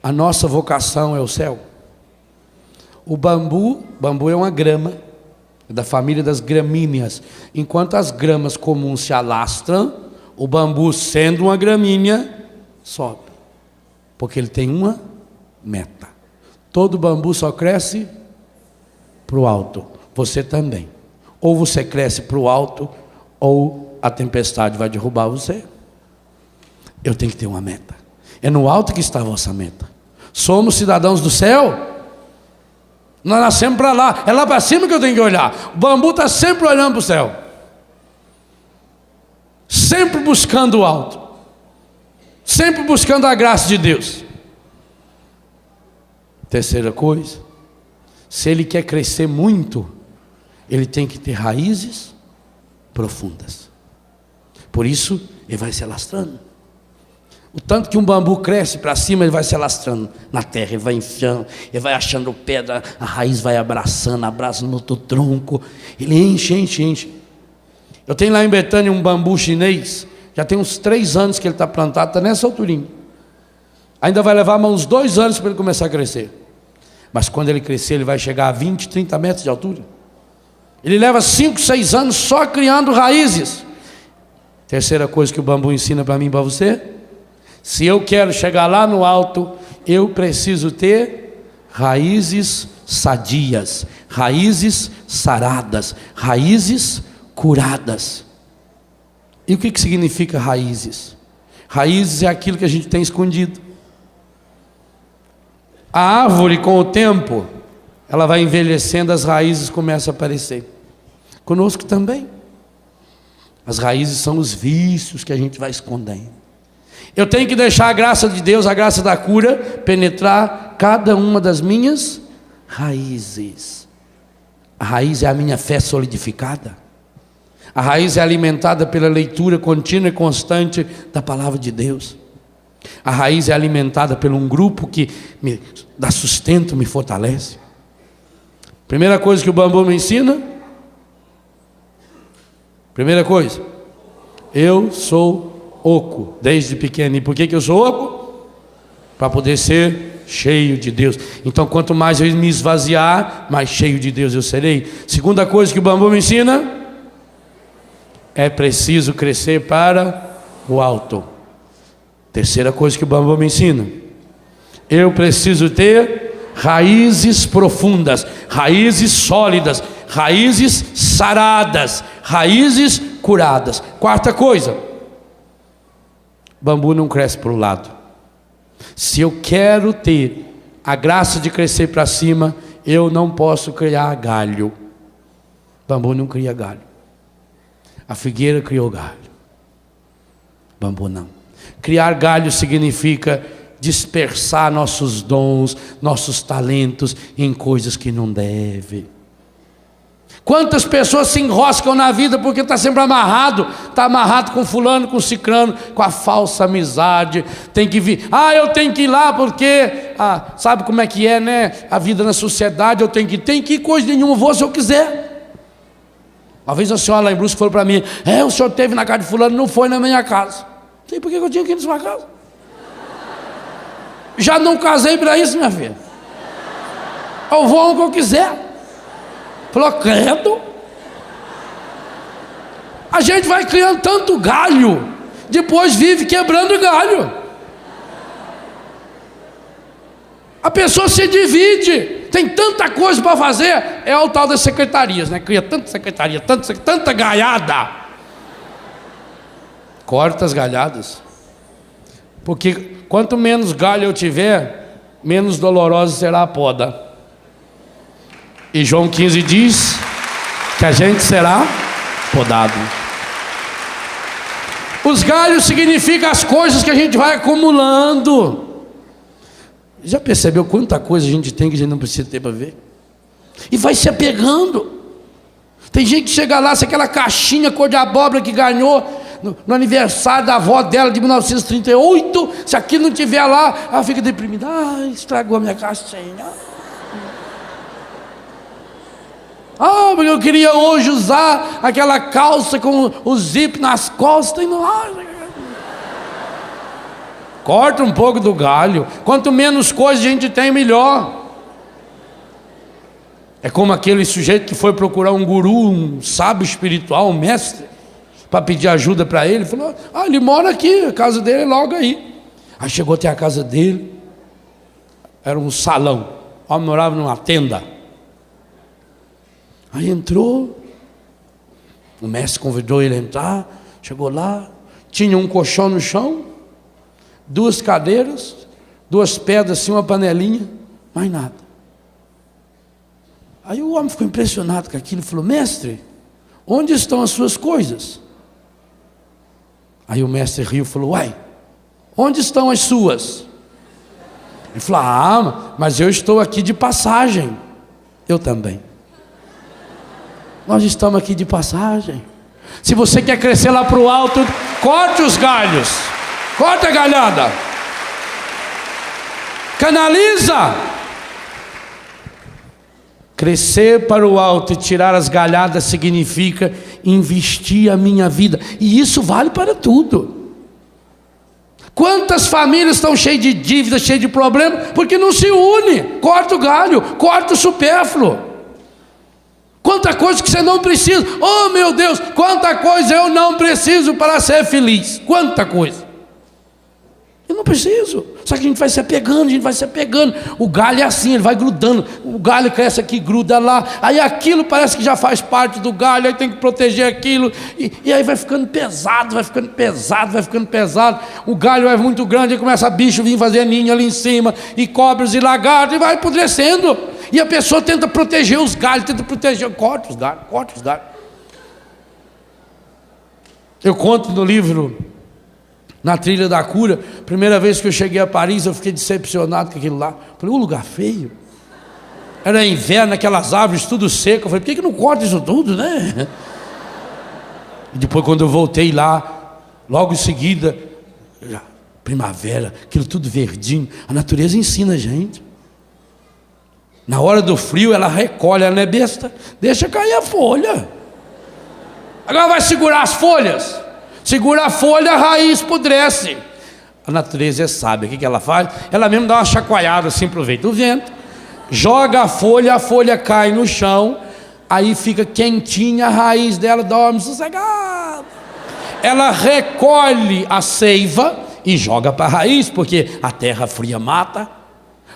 Speaker 1: a nossa vocação é o céu. O bambu é uma grama, é da família das gramíneas. Enquanto as gramas comuns se alastram, o bambu, sendo uma gramínea, sobe. Porque ele tem uma meta. Todo bambu só cresce para o alto. Você também. Ou você cresce para o alto, ou a tempestade vai derrubar você. Eu tenho que ter uma meta. É no alto que está a vossa meta. Somos cidadãos do céu. Nós nascemos para lá. É lá para cima que eu tenho que olhar. O bambu está sempre olhando para o céu. Sempre buscando o alto. Sempre buscando a graça de Deus. Terceira coisa, se ele quer crescer muito, ele tem que ter raízes profundas. Por isso, ele vai se alastrando. O tanto que um bambu cresce para cima, ele vai se alastrando na terra, ele vai enfiando, ele vai achando pedra, a raiz vai abraçando, abraça no outro tronco, ele enche. Eu tenho lá em Betânia um bambu chinês, já tem uns 3 anos que ele está plantado, está nessa alturinha. Ainda vai levar uns 2 anos para ele começar a crescer. Mas quando ele crescer, ele vai chegar a 20, 30 metros de altura. Ele leva 5, 6 anos só criando raízes. Terceira coisa que o bambu ensina para mim e para você: se eu quero chegar lá no alto, eu preciso ter raízes sadias, raízes saradas, raízes curadas. E o que significa raízes? Raízes é aquilo que a gente tem escondido. A árvore, com o tempo, ela vai envelhecendo, as raízes começam a aparecer. Conosco também. As raízes são os vícios que a gente vai escondendo. Eu tenho que deixar a graça de Deus, a graça da cura, penetrar cada uma das minhas raízes. A raiz é a minha fé solidificada. A raiz é alimentada pela leitura contínua e constante da palavra de Deus. A raiz é alimentada por um grupo que me dá sustento, me fortalece. Primeira coisa que o bambu me ensina. Primeira coisa, eu sou oco desde pequeno. E por que eu sou oco? Para poder ser cheio de Deus. Então, quanto mais eu me esvaziar, mais cheio de Deus eu serei. Segunda coisa que o bambu me ensina: é preciso crescer para o alto. Terceira coisa que o bambu me ensina: eu preciso ter raízes profundas, raízes sólidas, raízes saradas, raízes curadas. Quarta coisa: bambu não cresce para o lado. Se eu quero ter a graça de crescer para cima, eu não posso criar galho. Bambu não cria galho. A figueira criou galho, bambu não. Criar galho significa dispersar nossos dons, nossos talentos em coisas que não deve. Quantas pessoas se enroscam na vida porque está sempre amarrado, está amarrado com fulano, com cicrano, com a falsa amizade, tem que vir, eu tenho que ir lá porque, sabe como é que é, né, a vida na sociedade, eu tenho que ir, coisa nenhuma, vou se eu quiser. Uma vez a senhora lá em Brusque falou para mim, o senhor esteve na casa de fulano, não foi na minha casa. Sei por que eu tinha que ir na sua casa? Já não casei para isso, minha filha. Eu vou onde eu quiser. Falou, credo. A gente vai criando tanto galho, depois vive quebrando galho. A pessoa se divide, tem tanta coisa para fazer. É o tal das secretarias, né? Cria tanta secretaria, tanta galhada. Corta as galhadas, porque quanto menos galho eu tiver, menos dolorosa será a poda. E João 15 diz que a gente será podado. Os galhos significam as coisas que a gente vai acumulando. Já percebeu quanta coisa a gente tem que a gente não precisa ter para ver? E vai se apegando. Tem gente que chega lá, se aquela caixinha cor de abóbora que ganhou no aniversário da avó dela de 1938, se aquilo não tiver lá, ela fica deprimida. Estragou a minha caixinha. Porque eu queria hoje usar aquela calça com o zip nas costas e não. Corta um pouco do galho. Quanto menos coisa a gente tem, melhor. É como aquele sujeito que foi procurar um guru, um sábio espiritual, um mestre, para pedir ajuda para ele. Falou, ele mora aqui, a casa dele é logo aí. Aí chegou até a casa dele, era um salão, o homem morava numa tenda. Aí entrou, o mestre convidou ele a entrar, chegou lá, tinha um colchão no chão, 2 cadeiras, 2 pedras assim, uma panelinha, mais nada. Aí o homem ficou impressionado com aquilo e falou, mestre, onde estão as suas coisas? Aí o mestre riu e falou, onde estão as suas? Ele falou, mas eu estou aqui de passagem. Eu também. Nós estamos aqui de passagem. Se você quer crescer lá para o alto, corte os galhos, corta a galhada, canaliza. Crescer para o alto e tirar as galhadas significa investir a minha vida, e isso vale para tudo. Quantas famílias estão cheias de dívidas, cheias de problemas, porque não se une? Corta o galho, corta o supérfluo. Quanta coisa que você não precisa. Oh meu Deus, quanta coisa eu não preciso para ser feliz. Quanta coisa eu não preciso. Só que a gente vai se apegando, O galho é assim, ele vai grudando. O galho cresce aqui, gruda lá. Aí aquilo parece que já faz parte do galho. Aí tem que proteger aquilo. E aí vai ficando pesado. O galho é muito grande. Aí começa bicho vir fazer ninho ali em cima. E cobras e lagartos. E vai apodrecendo. E a pessoa tenta proteger os galhos. Corta os galhos. Eu conto no livro Na Trilha da Cura. Primeira vez que eu cheguei a Paris, eu fiquei decepcionado com aquilo lá. Falei, um lugar feio. Era inverno, aquelas árvores tudo seco. Eu falei, por que não corta isso tudo, né? E depois, quando eu voltei lá, logo em seguida, primavera, aquilo tudo verdinho. A natureza ensina a gente. Na hora do frio, ela recolhe, ela não é besta, deixa cair a folha. Agora vai segurar as folhas. Segura a folha, a raiz apodrece. A natureza é sábia. O que ela faz? Ela mesmo dá uma chacoalhada assim, aproveita o vento, joga a folha cai no chão, aí fica quentinha, a raiz dela dorme sossegada. Ela recolhe a seiva e joga para a raiz, porque a terra fria mata.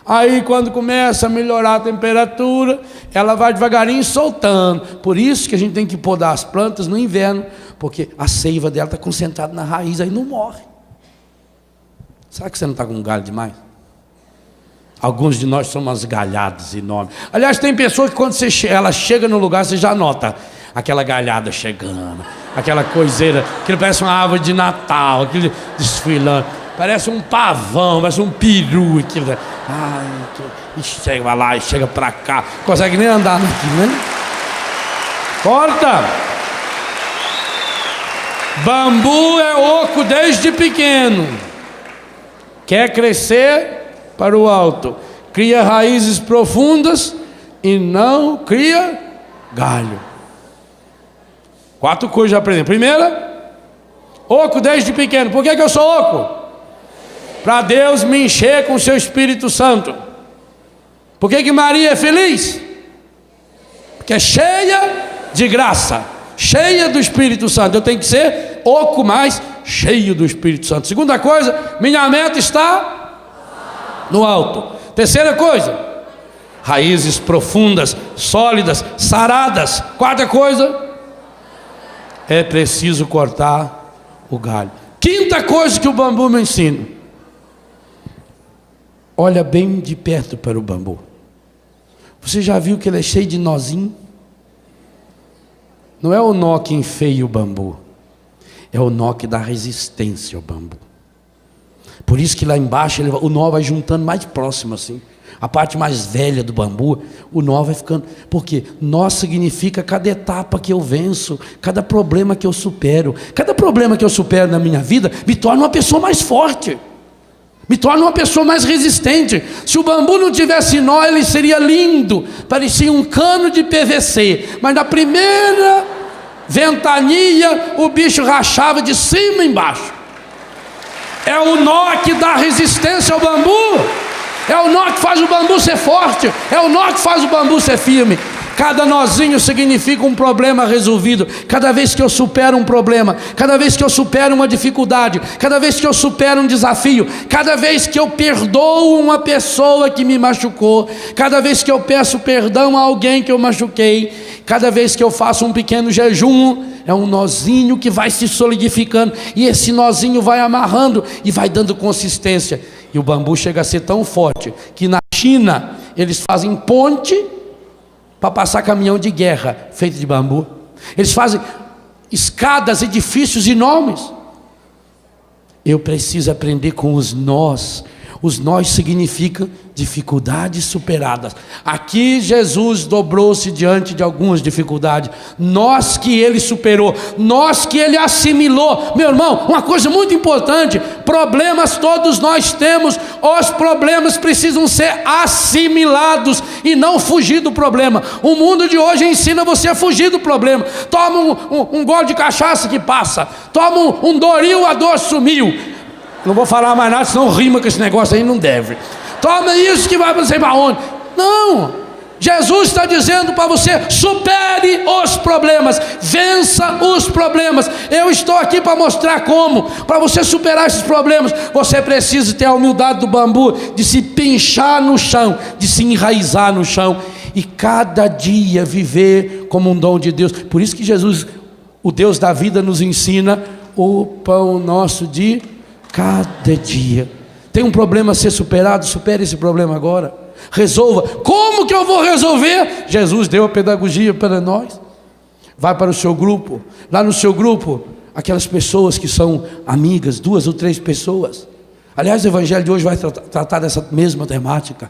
Speaker 1: Aí quando começa a melhorar a temperatura, ela vai devagarinho soltando. Por isso que a gente tem que podar as plantas no inverno, porque a seiva dela está concentrada na raiz, aí não morre. Será que você não está com um galho demais? Alguns de nós somos umas galhadas enormes. Aliás, tem pessoas que quando ela chega no lugar, você já nota aquela galhada chegando. Aquela coiseira, aquilo parece uma árvore de Natal, aquilo desfilando. Parece um pavão, parece um peru. Aquilo. Ai, e chega lá e chega pra cá. Consegue nem andar aqui, né? Corta! Bambu é oco desde pequeno. Quer crescer para o alto. Cria raízes profundas e não cria galho. 4 coisas já aprendi. Primeira, oco desde pequeno. Por que eu sou oco? Para Deus me encher com o seu Espírito Santo. Por que Maria é feliz? Porque é cheia de graça, cheia do Espírito Santo. Eu tenho que ser oco, mas cheio do Espírito Santo. Segunda coisa, minha meta está no alto. Terceira coisa, raízes profundas, sólidas, saradas. Quarta coisa, é preciso cortar o galho. Quinta coisa que o bambu me ensina: olha bem de perto para o bambu. Você já viu que ele é cheio de nozinho? Não é o nó que enfeia o bambu, é o nó que dá resistência ao bambu. Por isso que lá embaixo o nó vai juntando mais próximo assim. A parte mais velha do bambu, o nó vai ficando. Porque nó significa cada etapa que eu venço, cada problema que eu supero. Cada problema que eu supero na minha vida me torna uma pessoa mais forte, me torna uma pessoa mais resistente. Se o bambu não tivesse nó, ele seria lindo, parecia um cano de PVC, mas na primeira ventania o bicho rachava de cima embaixo. É o nó que dá resistência ao bambu, é o nó que faz o bambu ser forte, é o nó que faz o bambu ser firme. Cada nozinho significa um problema resolvido. Cada vez que eu supero um problema, cada vez que eu supero uma dificuldade, cada vez que eu supero um desafio, cada vez que eu perdoo uma pessoa que me machucou, cada vez que eu peço perdão a alguém que eu machuquei, cada vez que eu faço um pequeno jejum, é um nozinho que vai se solidificando, e esse nozinho vai amarrando e vai dando consistência. E o bambu chega a ser tão forte que na China eles fazem ponte para passar caminhão de guerra feito de bambu. Eles fazem escadas, edifícios enormes. Eu preciso aprender com os nós. Os nós significam dificuldades superadas. Aqui Jesus dobrou-se diante de algumas dificuldades. Nós que ele superou, nós que ele assimilou. Meu irmão, uma coisa muito importante: problemas todos nós temos. Os problemas precisam ser assimilados e não fugir do problema. O mundo de hoje ensina você a fugir do problema. Toma um gole de cachaça que passa. Toma um Doril, a dor sumiu. Não vou falar mais nada, senão rima com esse negócio aí, não deve. Toma isso que vai não sei para onde. Não, Jesus está dizendo para você: supere os problemas, vença os problemas. Eu estou aqui para mostrar como. Para você superar esses problemas, você precisa ter a humildade do bambu, de se pinchar no chão, de se enraizar no chão, e cada dia viver como um dom de Deus. Por isso que Jesus, o Deus da vida, nos ensina o pão nosso de cada dia. Tem um problema a ser superado, supere esse problema agora. Resolva. Como que eu vou resolver? Jesus deu a pedagogia para nós. Vai para o seu grupo. Lá no seu grupo, aquelas pessoas que são amigas, 2 ou 3 pessoas. Aliás, o evangelho de hoje vai tratar dessa mesma temática.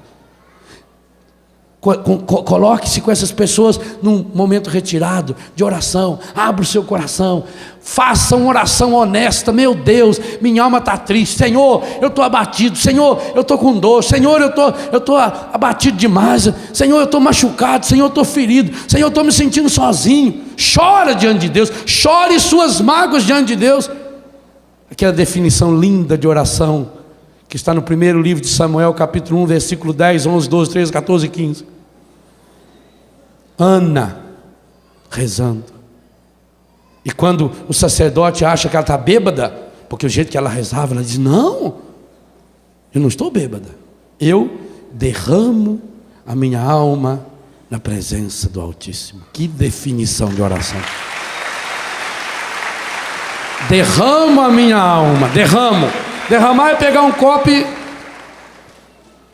Speaker 1: Coloque-se com essas pessoas num momento retirado de oração. Abra o seu coração, faça uma oração honesta. Meu Deus, minha alma está triste. Senhor, eu estou abatido. Senhor, eu estou com dor. Senhor, eu estou abatido demais. Senhor, eu estou machucado. Senhor, eu estou ferido. Senhor, eu estou me sentindo sozinho. Chora diante de Deus, chore suas mágoas diante de Deus. Aquela definição linda de oração que está no primeiro livro de Samuel, capítulo 1, versículo 10, 11, 12, 13, 14 e 15. Ana rezando, e quando o sacerdote acha que ela está bêbada, porque o jeito que ela rezava, ela diz: não, eu não estou bêbada, eu derramo a minha alma na presença do Altíssimo. Que definição de oração! Derramo a minha alma, derramar é pegar um copo e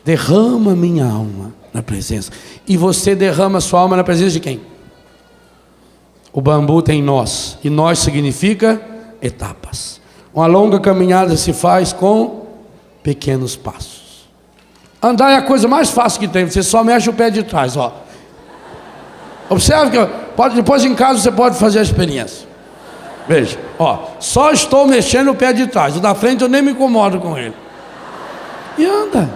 Speaker 1: derrama a minha alma na presença. E você derrama a sua alma na presença de quem? O bambu tem nós, e nós significa etapas. Uma longa caminhada se faz com pequenos passos. Andar é a coisa mais fácil que tem, você só mexe o pé de trás, ó. Observe que depois em casa você pode fazer a experiência. Veja, ó, só estou mexendo o pé de trás, o da frente eu nem me incomodo com ele. E anda.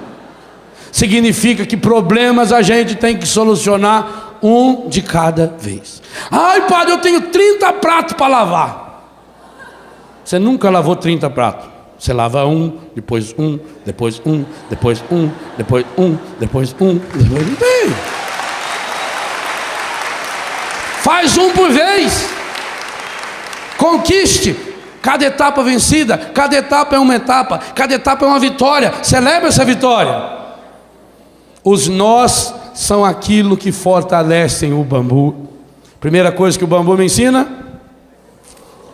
Speaker 1: Significa que problemas a gente tem que solucionar um de cada vez. Ai, padre, eu tenho 30 pratos para lavar. Você nunca lavou 30 pratos. Você lava um, depois um, depois um, depois um, depois um, depois um, depois um. Faz um por vez. Conquiste. Cada etapa vencida, cada etapa é uma etapa, cada etapa é uma vitória. Celebre essa vitória. Os nós são aquilo que fortalecem o bambu. Primeira coisa que o bambu me ensina: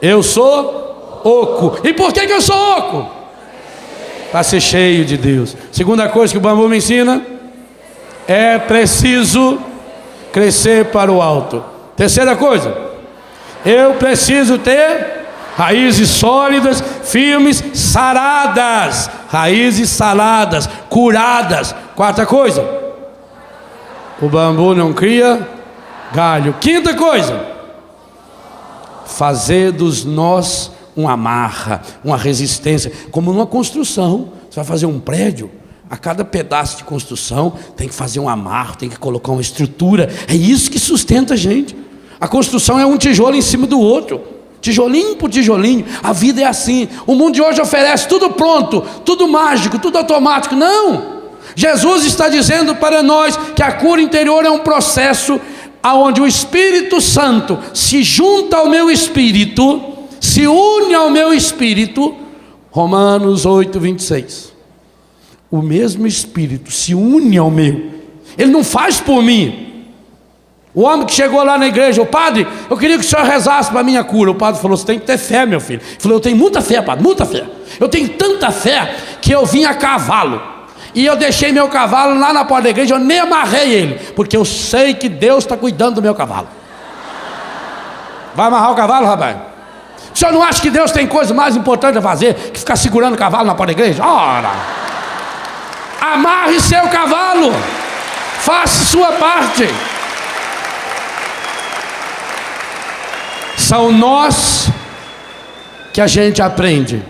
Speaker 1: eu sou oco. E por que eu sou oco? Para ser cheio de Deus. Segunda coisa que o bambu me ensina: é preciso crescer para o alto. Terceira coisa: eu preciso ter raízes sólidas, firmes, saradas. Raízes saradas, curadas. Quarta coisa: o bambu não cria galho. Quinta coisa: fazer dos nós uma amarra, uma resistência. Como numa construção, você vai fazer um prédio, a cada pedaço de construção tem que fazer um amarro, tem que colocar uma estrutura. É isso que sustenta a gente. A construção é um tijolo em cima do outro, tijolinho por tijolinho. A vida é assim. O mundo de hoje oferece tudo pronto, tudo mágico, tudo automático. Não! Jesus está dizendo para nós que a cura interior é um processo onde o Espírito Santo se junta ao meu espírito, se une ao meu espírito. Romanos 8, 26. O mesmo Espírito se une ao meu. Ele não faz por mim. O homem que chegou lá na igreja: o padre, eu queria que o senhor rezasse para a minha cura. O padre falou: você tem que ter fé, meu filho. Ele falou: eu tenho muita fé, padre, muita fé. Eu tenho tanta fé que eu vim a cavalo. E eu deixei meu cavalo lá na porta da igreja, eu nem amarrei ele, porque eu sei que Deus está cuidando do meu cavalo. Vai amarrar o cavalo, rapaz? O senhor não acha que Deus tem coisa mais importante a fazer que ficar segurando o cavalo na porta da igreja? Ora! Amarre seu cavalo, faça sua parte. São nós que a gente aprende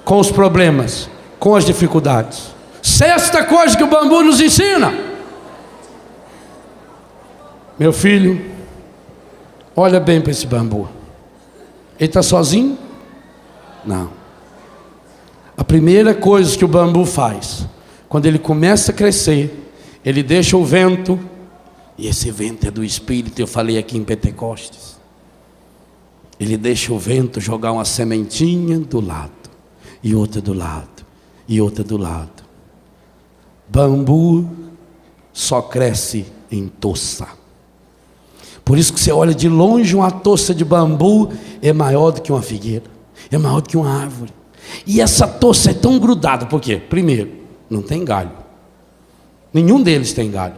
Speaker 1: com os problemas, com as dificuldades. Sexta coisa que o bambu nos ensina: meu filho, olha bem para esse bambu. Ele está sozinho? Não. A primeira coisa que o bambu faz, quando ele começa a crescer, ele deixa o vento, e esse vento é do Espírito. Eu falei aqui em Pentecostes. Ele deixa o vento jogar uma sementinha do lado, e outra do lado, e outra do lado. Bambu só cresce em toça. Por isso que você olha de longe, uma toça de bambu é maior do que uma figueira, é maior do que uma árvore. E essa toça é tão grudada, por quê? Primeiro, não tem galho. Nenhum deles tem galho.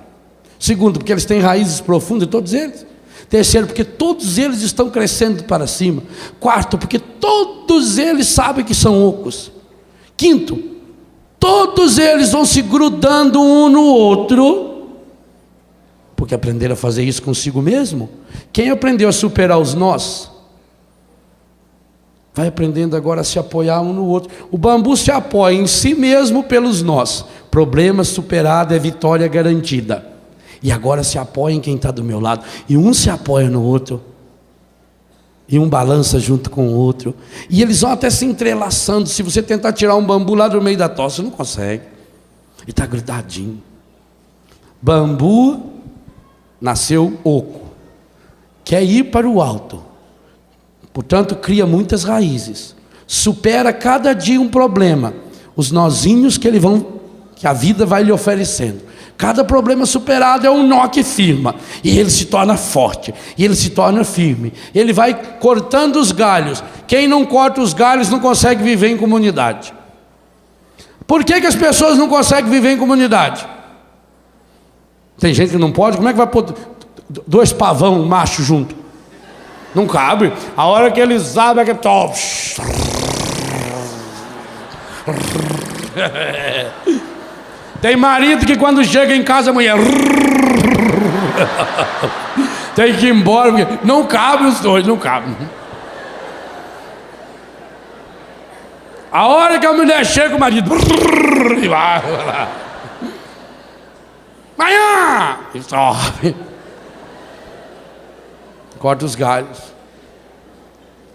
Speaker 1: Segundo, porque eles têm raízes profundas, todos eles. Terceiro, porque todos eles estão crescendo para cima. Quarto, porque todos eles sabem que são ocos. Quinto, todos eles vão se grudando um no outro, porque aprenderam a fazer isso consigo mesmo. Quem aprendeu a superar os nós, vai aprendendo agora a se apoiar um no outro. O bambu se apoia em si mesmo pelos nós. Problema superado é vitória garantida. E agora se apoia em quem está do meu lado. E um se apoia no outro, e um balança junto com o outro, e eles vão até se entrelaçando. Se você tentar tirar um bambu lá do meio da toça, você não consegue. E está grudadinho. Bambu nasceu oco, quer ir para o alto, portanto cria muitas raízes, supera cada dia um problema, os nozinhos que a vida vai lhe oferecendo. Cada problema superado é um nó que firma, e ele se torna forte, e ele se torna firme. Ele vai cortando os galhos. Quem não corta os galhos não consegue viver em comunidade. Por que as pessoas não conseguem viver em comunidade? Tem gente que não pode. Como é que vai pôr dois pavão macho junto? Não cabe. A hora que eles abrem, é que top. Tem marido que quando chega em casa a mulher tem que ir embora, porque não cabe os dois, não cabe. A hora que a mulher chega, o marido e vai lá. Manhã! E sobe. Corta os galhos.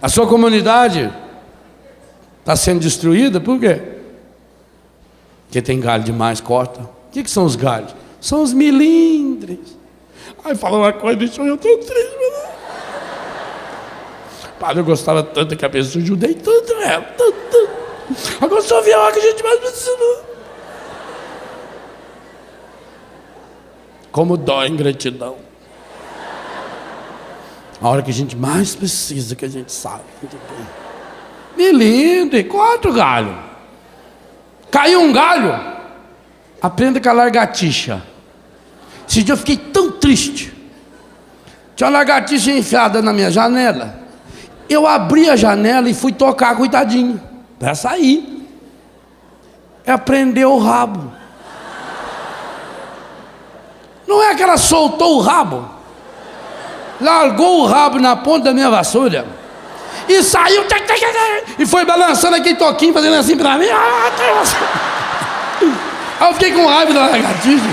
Speaker 1: A sua comunidade está sendo destruída, por quê? Porque tem galho demais, corta. O que são os galhos? São os milindres. Ai, fala uma coisa, deixou eu tão triste. Padre, eu gostava tanto que a pessoa, ajudei tanto ela, tanto. Agora só vi a hora que a gente mais precisa. Como dói em gratidão. A hora que a gente mais precisa, que a gente sabe. Milindre, corta o galho. Caiu um galho, aprenda com a lagartixa. Esse dia eu fiquei tão triste. Tinha uma lagartixa enfiada na minha janela. Eu abri a janela e fui tocar, coitadinho, para sair. É prender o rabo. Não é que ela soltou o rabo, largou o rabo na ponta da minha vassoura e saiu e foi balançando aquele toquinho, fazendo assim pra mim. Aí eu fiquei com raiva da lagartixa.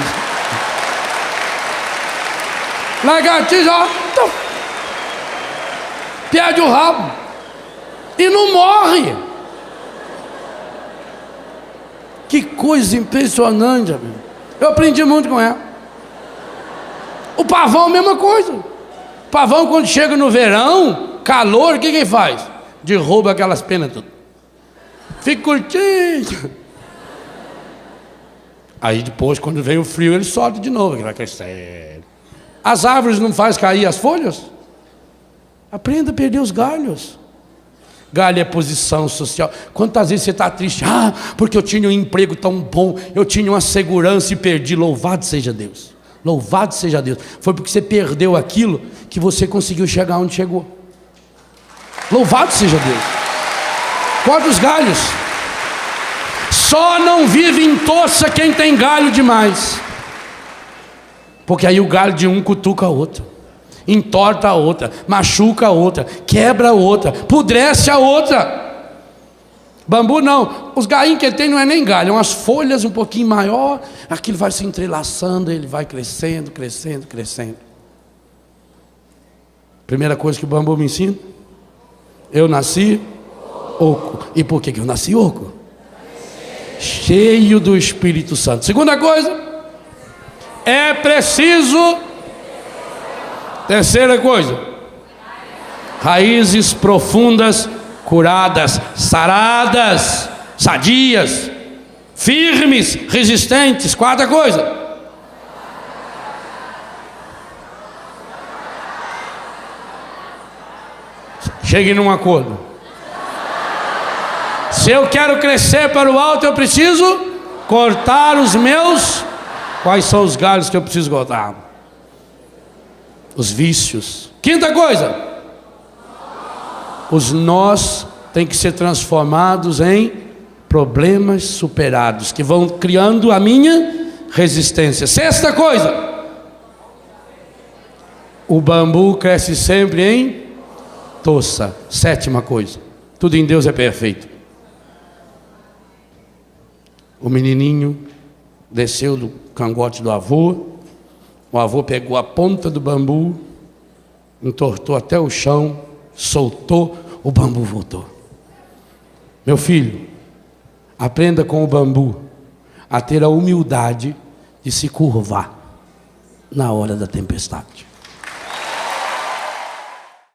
Speaker 1: Lagartixa, ó, perde o rabo e não morre. Que coisa impressionante, amigo. Eu aprendi muito com ela. O pavão, a mesma coisa. O pavão, quando chega no verão, calor, o que ele faz? Derruba aquelas penas tudo. Fica curtindo. Aí depois, quando vem o frio, ele solta de novo, que vai crescer. As árvores não fazem cair as folhas? Aprenda a perder os galhos. Galho é posição social. Quantas vezes você está triste? Ah, porque eu tinha um emprego tão bom, eu tinha uma segurança e perdi. Louvado seja Deus. Louvado seja Deus. Foi porque você perdeu aquilo que você conseguiu chegar onde chegou. Louvado seja Deus. Corta os galhos. Só não vive em tossa quem tem galho demais. Porque aí o galho de um cutuca a outro, entorta a outra, machuca a outra, quebra a outra, pudrece a outra. Bambu não, os galhinhos que ele tem não é nem galho, é umas folhas um pouquinho maior, aquilo vai se entrelaçando, ele vai crescendo, crescendo, crescendo. Primeira coisa que o bambu me ensina: eu nasci oco. E por que eu nasci oco? Cheio do Espírito Santo. Segunda coisa, é preciso. Terceira coisa, raízes profundas, curadas, saradas, sadias, firmes, resistentes. Quarta coisa, chegue num acordo. Se eu quero crescer para o alto, eu preciso cortar os meus. Quais são os galhos que eu preciso cortar? Os vícios. Quinta coisa, os nós têm que ser transformados em problemas superados, que vão criando a minha resistência. Sexta coisa, o bambu cresce sempre em tossa. Sétima coisa, tudo em Deus é perfeito. O menininho desceu do cangote do avô, o avô pegou a ponta do bambu, entortou até o chão, soltou, o bambu voltou. Meu filho, aprenda com o bambu a ter a humildade de se curvar na hora da tempestade.